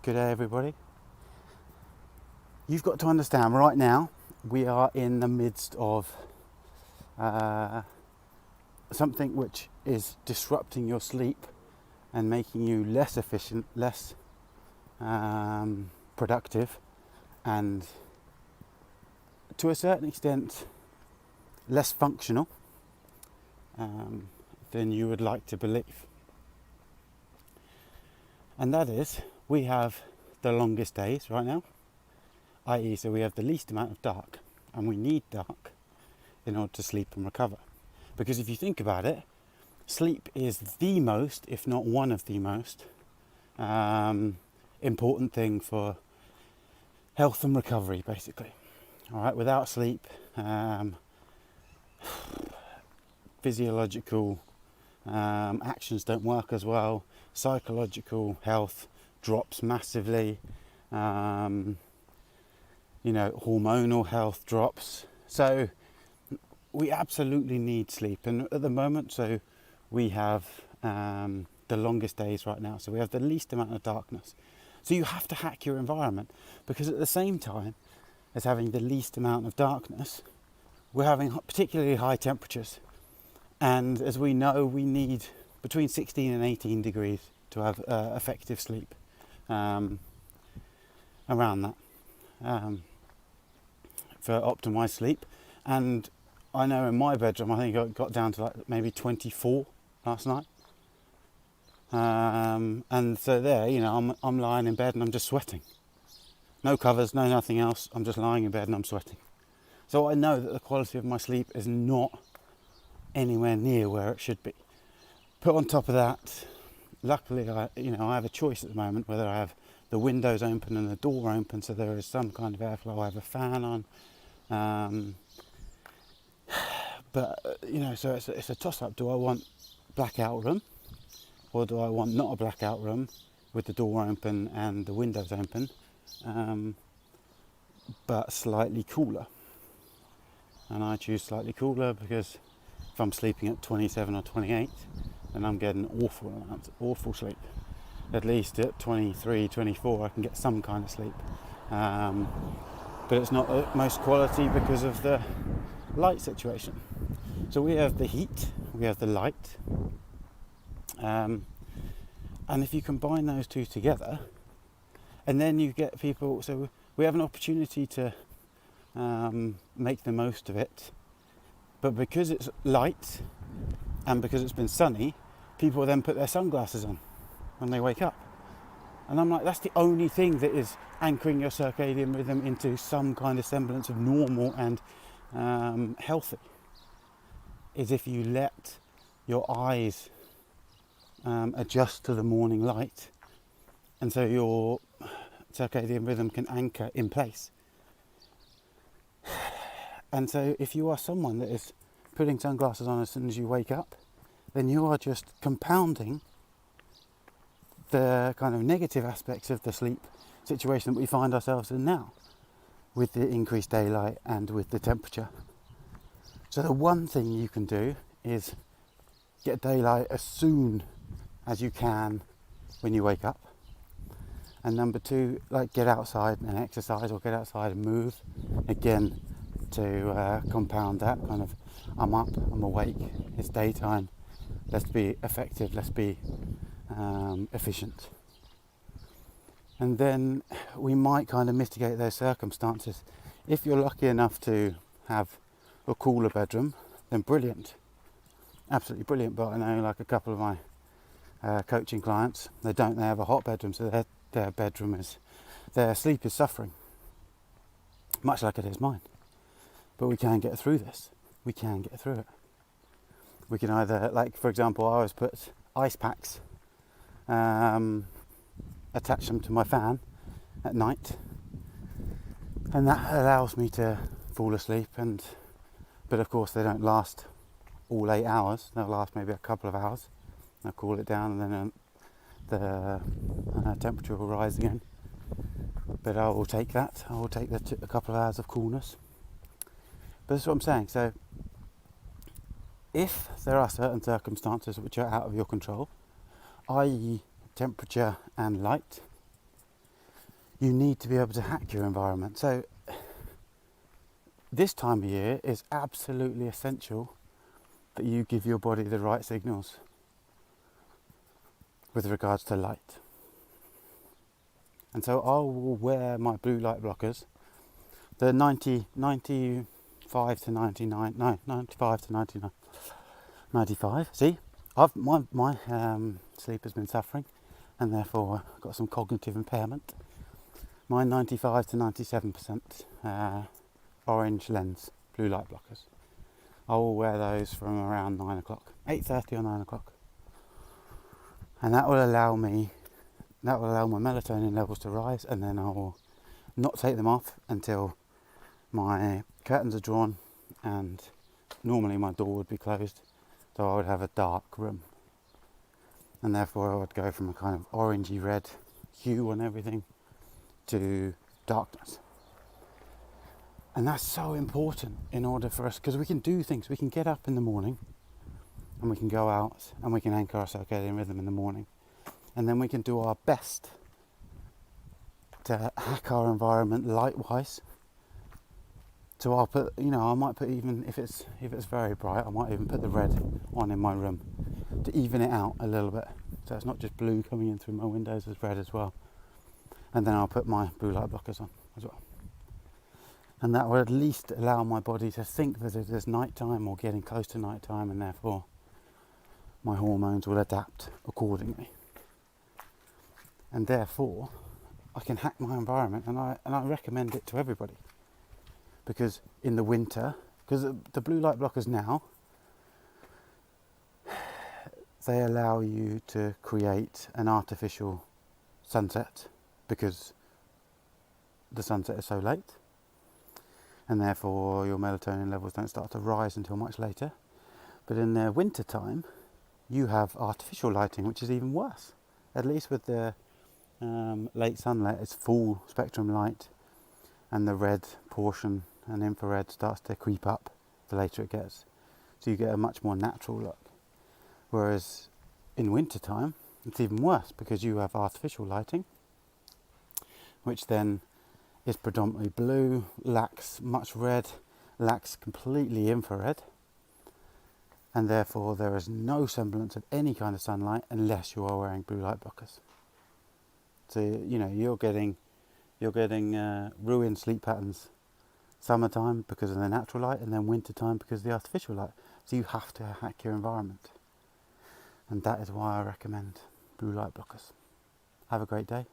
Good day, everybody. You've got to understand, right now, we are in the midst of something which is disrupting your sleep and making you less efficient, less productive, and to a certain extent, less functional than you would like to believe. And that is, we have the longest days right now, i.e. so we have the least amount of dark, and we need dark in order to sleep and recover. Because if you think about it, sleep is the most, if not one of the most, important thing for health and recovery, basically. All right, without sleep, physiological actions don't work as well. Psychological health drops massively. Hormonal health drops. So we absolutely need sleep. And at the moment, so we have the longest days right now. So we have the least amount of darkness. So you have to hack your environment, because at the same time as having the least amount of darkness, we're having particularly high temperatures. And as we know, we need between 16 and 18 degrees to have effective sleep, around that, for optimised sleep. And I know in my bedroom, I think I got down to like maybe 24 last night. And so there, I'm lying in bed and I'm just sweating. No covers, no nothing else. I'm just lying in bed and I'm sweating. So I know that the quality of my sleep is not anywhere near where it should be. Put on top of that, luckily I have a choice at the moment whether I have the windows open and the door open, so there is some kind of airflow. I have a fan on, so it's a toss-up. Do I want blackout room, or do I want not a blackout room with the door open and the windows open, but slightly cooler? And I choose slightly cooler because if I'm sleeping at 27 or 28, then I'm getting awful sleep. At least at 23, 24, I can get some kind of sleep. But it's not the most quality because of the light situation. So we have the heat, we have the light. And if you combine those two together, and then you get people, so we have an opportunity to make the most of it. But because it's light and because it's been sunny, people then put their sunglasses on when they wake up. And I'm like, that's the only thing that is anchoring your circadian rhythm into some kind of semblance of normal and healthy, is if you let your eyes adjust to the morning light, and so your circadian rhythm can anchor in place. And so if you are someone that is putting sunglasses on as soon as you wake up, then you are just compounding the kind of negative aspects of the sleep situation that we find ourselves in now, with the increased daylight and with the temperature. So the one thing you can do is get daylight as soon as you can when you wake up. And number two, get outside and exercise, or get outside and move. Again, to compound that kind of, I'm up, I'm awake, it's daytime, let's be effective, let's be efficient. And then we might kind of mitigate those circumstances. If you're lucky enough to have a cooler bedroom, then brilliant, absolutely brilliant. But I know a couple of my coaching clients, they have a hot bedroom, so their bedroom their sleep is suffering, much like it is mine. But we can get through this. We can get through it. We can either, for example, I always put ice packs, attach them to my fan at night, and that allows me to fall asleep. But of course, they don't last all 8 hours. They'll last maybe a couple of hours. I'll cool it down, and then the temperature will rise again. But I will take that. I will take a couple of hours of coolness. But that's what I'm saying. So if there are certain circumstances which are out of your control, i.e. temperature and light, you need to be able to hack your environment. So this time of year is absolutely essential that you give your body the right signals with regards to light. And so I will wear my blue light blockers. They're 95 to 99, no, 95 to 99, 95. See, my sleep has been suffering, and therefore I've got some cognitive impairment. My 95 to 97% orange lens blue light blockers. I will wear those from around 9 o'clock, 8:30 or 9 o'clock, and that will allow my melatonin levels to rise, and then I will not take them off until my curtains are drawn, and normally my door would be closed, so I would have a dark room, and therefore I would go from a kind of orangey red hue on everything to darkness. And that's so important in order for us, because we can do things. We can get up in the morning and we can go out and we can anchor our circadian rhythm in the morning, and then we can do our best to hack our environment light-wise. So I'll put, I might put, even if it's very bright, I might even put the red on in my room to even it out a little bit, so it's not just blue coming in through my windows, as red as well. And then I'll put my blue light blockers on as well. And that will at least allow my body to think that it is night time or getting close to night time, and therefore my hormones will adapt accordingly. And therefore I can hack my environment, and I recommend it to everybody. Because in the winter, because the blue light blockers now, they allow you to create an artificial sunset, because the sunset is so late, and therefore your melatonin levels don't start to rise until much later. But in the winter time, you have artificial lighting, which is even worse. At least with the late sunlight, it's full spectrum light, and the red portion and infrared starts to creep up the later it gets. So you get a much more natural look. Whereas in winter time, it's even worse, because you have artificial lighting, which then is predominantly blue, lacks much red, lacks completely infrared, and therefore there is no semblance of any kind of sunlight unless you are wearing blue light blockers. So you're getting ruined sleep patterns summertime because of the natural light, and then winter time because of the artificial light. So you have to hack your environment, and that is why I recommend blue light blockers. Have a great day.